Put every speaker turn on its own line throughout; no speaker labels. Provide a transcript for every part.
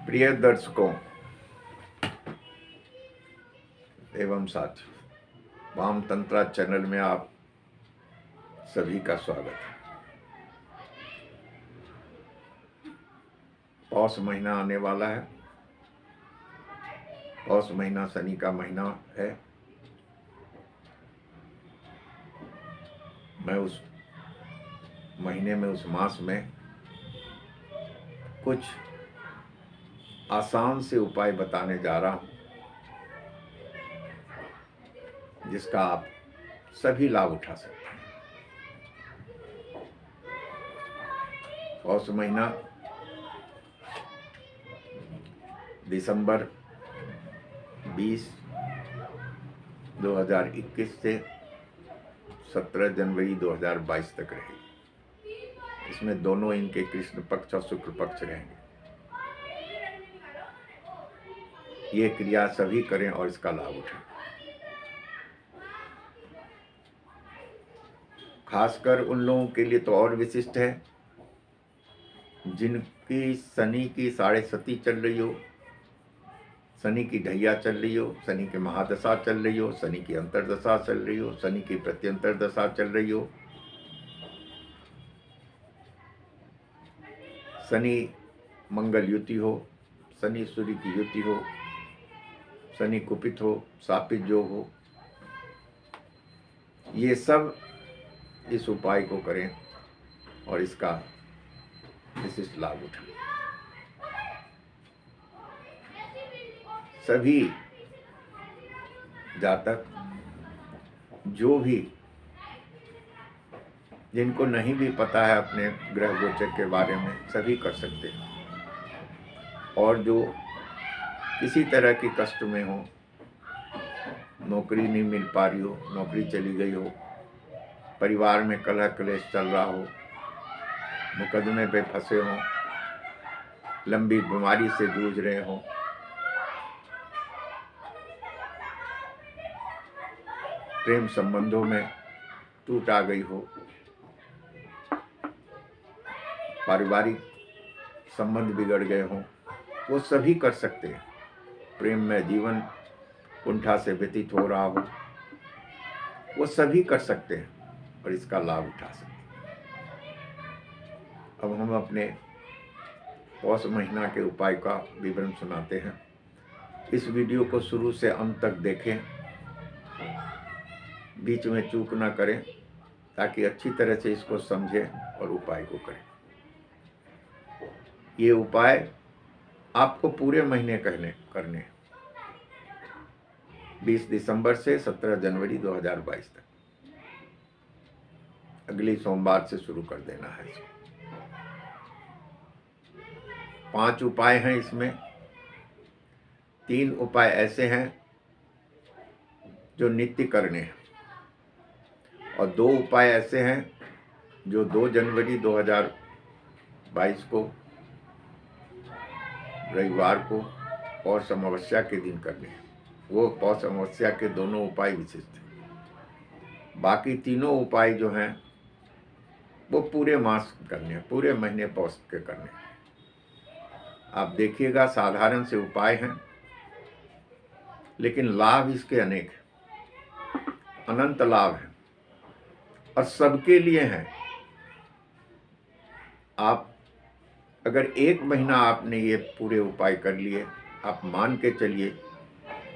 प्रिय दर्शकों एवं साथियों, वाम तंत्रा चैनल में आप सभी का स्वागत है। पौष महीना आने वाला है। पौष महीना शनि का महीना है। मैं उस महीने में, उस मास में कुछ आसान से उपाय बताने जा रहा हूं, जिसका आप सभी लाभ उठा सकते हैं। पौष महीना दिसंबर 20, 2021 से 17 जनवरी 2022 तक रहेगी। इसमें दोनों इनके कृष्ण पक्ष और शुक्ल पक्ष रहेंगे। ये क्रिया सभी करें और इसका लाभ उठाएं। खासकर उन लोगों के लिए तो और विशिष्ट है जिनकी शनि की 6.5 चल रही हो, शनि की ढैया चल रही हो, शनि की महादशा चल रही हो, शनि की अंतरदशा चल रही हो, शनि की प्रत्यंतर दशा चल रही हो, शनि मंगल युति हो, शनि सूर्य की युति हो, शनि कुपित हो, शापित योग हो। ये सब इस उपाय को करें और इसका विशिष्ट लाभ उठाएं। सभी जातक जो भी, जिनको नहीं भी पता है अपने ग्रह गोचर के बारे में, सभी कर सकते हैं। और जो किसी तरह की कष्ट में हो, नौकरी नहीं मिल पा रही हो, नौकरी चली गई हो, परिवार में कलह क्लेश चल रहा हो, मुकदमे पे फंसे हो, लंबी बीमारी से जूझ रहे हो, प्रेम संबंधों में टूट आ गई हो, पारिवारिक संबंध बिगड़ गए हो, वो सभी कर सकते हैं। प्रेम में जीवन कुंठा से व्यतीत हो रहा हो, वो सभी कर सकते हैं और इसका लाभ उठा सकते हैं। अब हम अपने पौष महीना के उपाय का विवरण सुनाते हैं। इस वीडियो को शुरू से अंत तक देखें, बीच में चूक ना करें, ताकि अच्छी तरह से इसको समझें और उपाय को करें। ये उपाय आपको पूरे महीने करने 20 दिसंबर से 17 जनवरी 2022 तक, अगले सोमवार से शुरू कर देना है इसको। 5 उपाय हैं इसमें। 3 उपाय ऐसे हैं जो नित्य करने हैं और 2 उपाय ऐसे हैं जो 2 जनवरी 2022 को रविवार को पौष अमावस्या के दिन करने हैं। वो पौष अमावस्या के दोनों उपाय विशिष्ट हैं। बाकी तीनों उपाय जो हैं वो पूरे मास करने हैं, पूरे महीने पौष के करने हैं। आप देखिएगा, साधारण से उपाय हैं, लेकिन लाभ इसके अनेक हैं, अनंत लाभ हैं और सबके लिए हैं। आप अगर 1 महीना आपने ये पूरे उपाय कर लिए, आप मान के चलिए,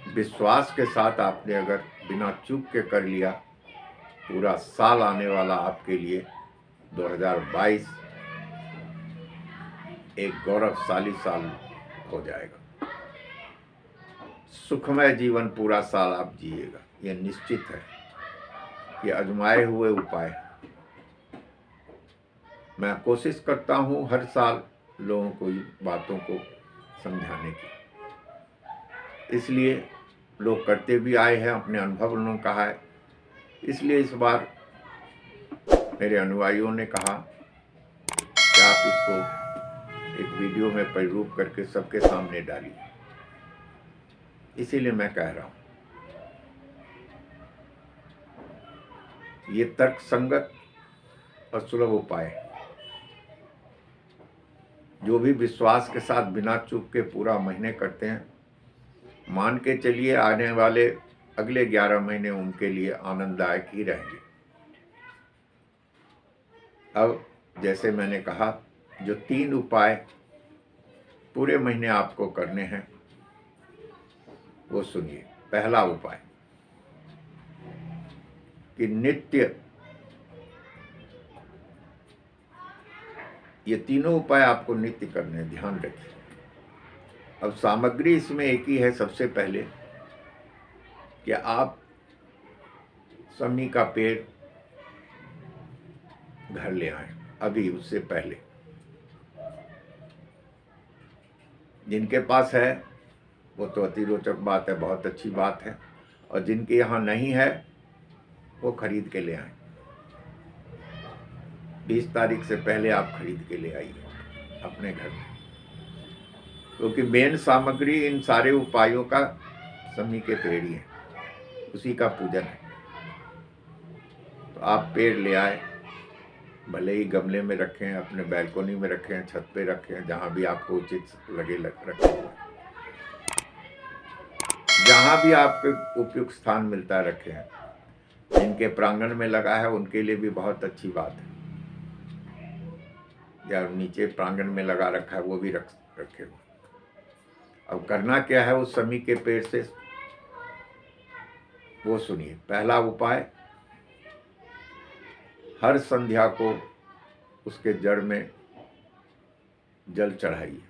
विश्वास के साथ आपने अगर बिना चूक के कर लिया, पूरा साल आने वाला आपके लिए 2022 एक गौरवशाली साल हो जाएगा। सुखमय जीवन पूरा साल आप जिएगा, ये निश्चित है। ये आजमाए हुए उपाय। मैं कोशिश करता हूँ हर साल लोगों को बातों को समझाने की, इसलिए लोग करते भी आए हैं, अपने अनुभव उन्होंने कहा है। इसलिए इस बार मेरे अनुयायियों ने कहा कि आप इसको एक वीडियो में परिरूप करके सबके सामने डालिए, इसीलिए मैं कह रहा हूँ। ये तर्क संगत और सुलभ उपाय है। जो भी विश्वास के साथ बिना चूक के पूरा महीने करते हैं, मान के चलिए आने वाले अगले 11 महीने उनके लिए आनंददायक ही रहेंगे। अब जैसे मैंने कहा, जो 3 उपाय पूरे महीने आपको करने हैं वो सुनिए। पहला उपाय कि नित्य, ये तीनों उपाय आपको नित्य करने हैं, ध्यान रखिए। अब सामग्री इसमें एक ही है। सबसे पहले कि आप समी का पेड़ घर ले आए। अभी उससे पहले जिनके पास है वो तो अति रोचक बात है, बहुत अच्छी बात है, और जिनके यहाँ नहीं है वो खरीद के ले आए। 20 तारीख से पहले आप खरीद के ले आइए अपने घर में, क्योंकि मेन सामग्री इन सारे उपायों का समी के पेड़ ही है, उसी का पूजन है। तो आप पेड़ ले आए, भले ही गमले में रखें, अपने बैल्कोनी में रखें, छत पे रखें, जहाँ भी आपको उचित लगे रखें। जहाँ भी आपको उपयुक्त स्थान मिलता है रखें। जिनके प्रांगण में लगा है उनके लिए भी बहुत अच्छी बात है, या नीचे प्रांगण में लगा रखा है वो भी रखे हो। अब करना क्या है उस समी के पेड़ से, वो सुनिए। पहला उपाय, हर संध्या को उसके जड़ में जल चढ़ाइए।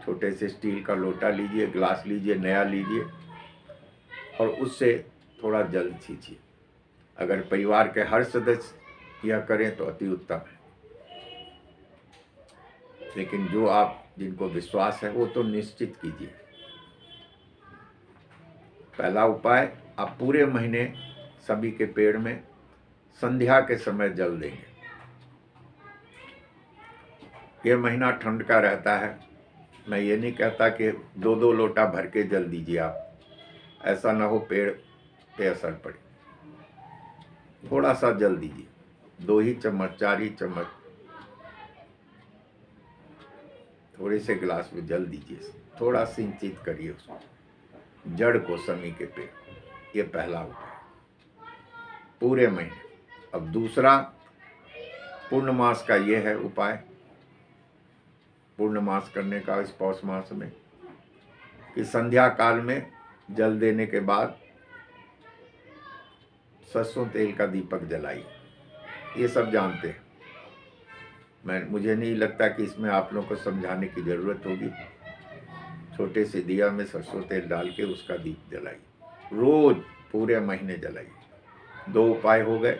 छोटे से स्टील का लोटा लीजिए, ग्लास लीजिए, नया लीजिए, और उससे थोड़ा जल छींचिए। अगर परिवार के हर सदस्य यह करें तो अति उत्तम है, लेकिन जो आप जिनको विश्वास है वो तो निश्चित कीजिए। पहला उपाय, आप पूरे महीने सभी के पेड़ में संध्या के समय जल देंगे। ये महीना ठंड का रहता है। मैं ये नहीं कहता कि 2-2 लोटा भर के जल दीजिए आप, ऐसा ना हो पेड़ पे असर पड़े। थोड़ा सा जल दीजिए, 2 ही चम्मच, 4 ही चम्मच, थोड़े से गिलास में जल दीजिए। थोड़ा सिंचित करिए उसको, जड़ को, समी के पेड़। ये पहला उपाय पूरे महीने। अब दूसरा, पूर्णमास का ये है उपाय, पूर्णमास करने का इस पौष मास में, कि संध्या काल में जल देने के बाद सरसों तेल का दीपक जलाइए। ये सब जानते हैं, मुझे नहीं लगता कि इसमें आप लोगों को समझाने की ज़रूरत होगी। छोटे से दिया में सरसों तेल डाल के उसका दीप जलाइए, रोज पूरे महीने जलाइए। 2 उपाय हो गए।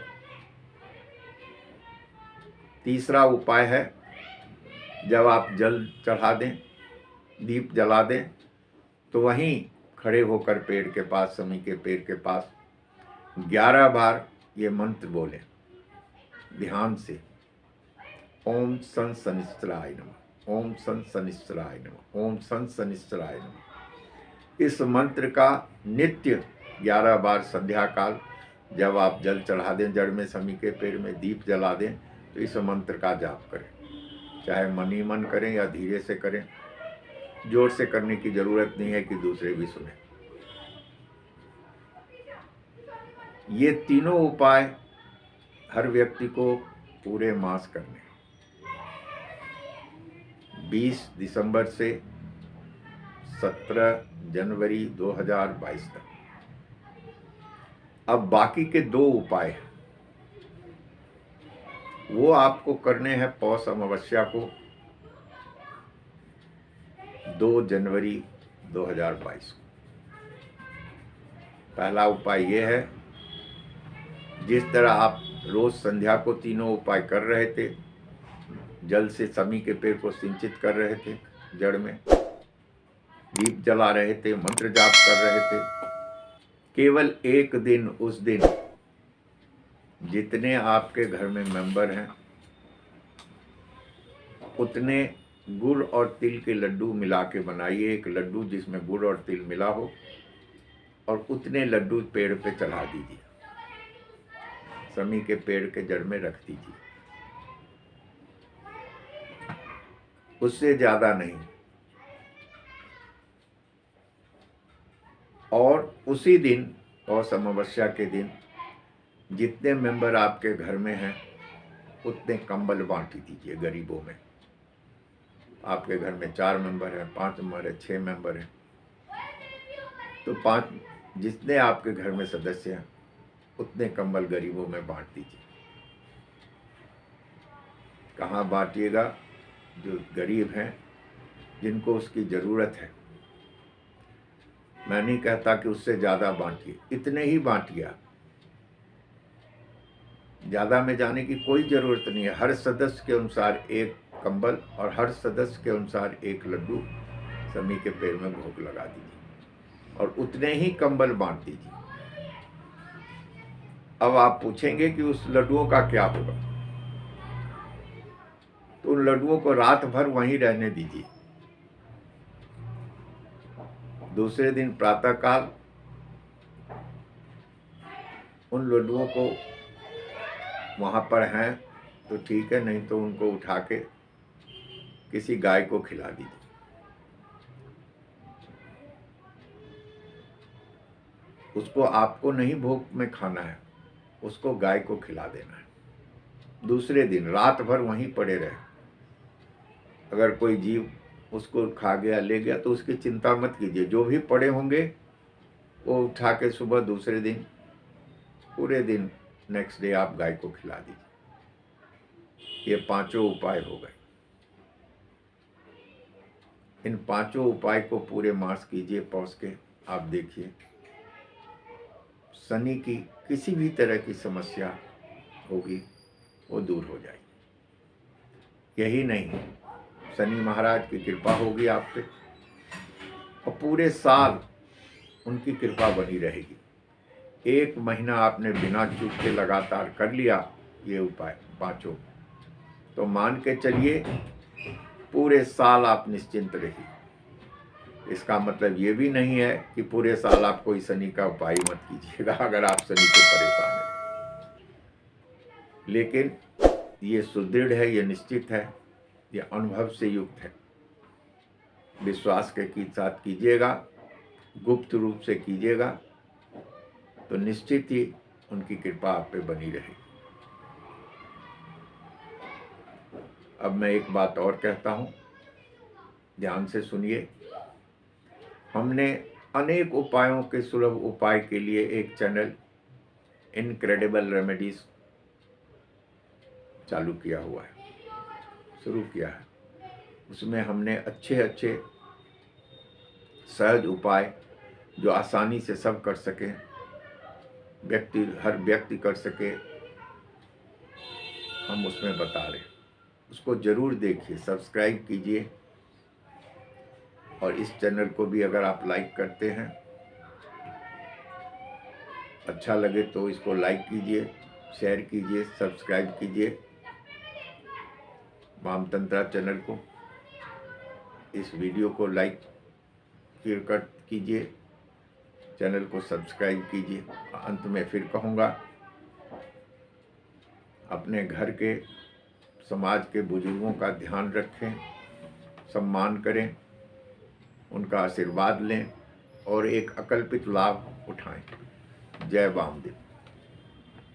तीसरा उपाय है, जब आप जल चढ़ा दें, दीप जला दें, तो वहीं खड़े होकर पेड़ के पास, समी के पेड़ के पास 11 बार ये मंत्र बोलें ध्यान से। ओम सन शनिश्चराय नमः, ओम सन शनिश्चराय नमः, ओम सन शनिश्चराय नमः। इस मंत्र का नित्य 11 बार संध्या काल जब आप जल चढ़ा दें, जड़ में, समी के पेड़ में दीप जला दें, तो इस मंत्र का जाप करें। चाहे मन ही मन करें या धीरे से करें, जोर से करने की जरूरत नहीं है कि दूसरे भी सुने। ये तीनों उपाय हर व्यक्ति को पूरे मास करने, 20 दिसंबर से 17 जनवरी 2022 तक। अब बाकी के 2 उपाय वो आपको करने हैं पौष अमावस्या को, 2 जनवरी 2022 को। पहला उपाय ये है, जिस तरह आप रोज संध्या को तीनों उपाय कर रहे थे, जल से समी के पेड़ को सिंचित कर रहे थे, जड़ में दीप जला रहे थे, मंत्र जाप कर रहे थे, केवल एक दिन, उस दिन जितने आपके घर में मेंबर हैं उतने गुड़ और तिल के लड्डू मिला के बनाइए। एक लड्डू जिसमें गुड़ और तिल मिला हो, और उतने लड्डू पेड़ पे चढ़ा दीजिए, समी के पेड़ के जड़ में रख दीजिए। उससे ज़्यादा नहीं। और उसी दिन और अमावस्या के दिन जितने मेंबर आपके घर में हैं उतने कंबल बांट दीजिए गरीबों में। आपके घर में 4 मेंबर हैं, 5 मेंबर हैं, 6 मेंबर हैं, तो 5 जितने आपके घर में सदस्य हैं उतने कंबल गरीबों में बांट दीजिए। कहाँ बांटिएगा? जो गरीब हैं, जिनको उसकी ज़रूरत है। मैं नहीं कहता कि उससे ज़्यादा बांटिए, इतने ही बांटिए आप। ज़्यादा में जाने की कोई ज़रूरत नहीं है। हर सदस्य के अनुसार एक कंबल और हर सदस्य के अनुसार एक लड्डू शनि के पैर में भोग लगा दीजिए और उतने ही कंबल बांट दीजिए। अब आप पूछेंगे कि उस लड्डुओं का क्या होगा, तो उन लड्डुओं को रात भर वहीं रहने दीजिए। दूसरे दिन प्रातःकाल उन लड्डुओं को वहाँ पर हैं तो ठीक है, नहीं तो उनको उठा के किसी गाय को खिला दीजिए। उसको आपको नहीं भोग में खाना है, उसको गाय को खिला देना है। दूसरे दिन रात भर वहीं पड़े रहे। अगर कोई जीव उसको खा गया, ले गया, तो उसकी चिंता मत कीजिए। जो भी पड़े होंगे वो उठा के सुबह दूसरे दिन पूरे दिन नेक्स्ट डे आप गाय को खिला दीजिए। ये 5 उपाय हो गए। इन 5 उपाय को पूरे मास कीजिए, पौष के। आप देखिए शनि की किसी भी तरह की समस्या होगी वो दूर हो जाएगी। यही नहीं, शनि महाराज की कृपा होगी आप पे और पूरे साल उनकी कृपा बनी रहेगी। 1 महीना आपने बिना चूक के लगातार कर लिया ये उपाय 5, तो मान के चलिए पूरे साल आप निश्चिंत रहिए। इसका मतलब ये भी नहीं है कि पूरे साल आप कोई शनि का उपाय मत कीजिएगा अगर आप शनि से परेशान हैं। लेकिन ये सुदृढ़ है, ये निश्चित है, ये अनुभव से युक्त है। विश्वास के साथ कीजिएगा, गुप्त रूप से कीजिएगा, तो निश्चित ही उनकी कृपा आप पे बनी रहेगी। अब मैं एक बात और कहता हूँ, ध्यान से सुनिए। हमने अनेक उपायों के सुलभ उपाय के लिए एक चैनल इनक्रेडिबल रेमेडीज चालू किया हुआ है, शुरू किया है। उसमें हमने अच्छे अच्छे सहज उपाय जो आसानी से सब कर सके, हर व्यक्ति कर सके, हम उसमें बता रहे हैं। उसको ज़रूर देखिए, सब्सक्राइब कीजिए। और इस चैनल को भी अगर आप लाइक करते हैं, अच्छा लगे तो इसको लाइक कीजिए, शेयर कीजिए, सब्सक्राइब कीजिए वामतंत्रा चैनल को। इस वीडियो को लाइक कीजिए, चैनल को सब्सक्राइब कीजिए। अंत में फिर कहूँगा, अपने घर के समाज के बुजुर्गों का ध्यान रखें, सम्मान करें, उनका आशीर्वाद लें और एक अकल्पित लाभ उठाएं। जय वामदेव।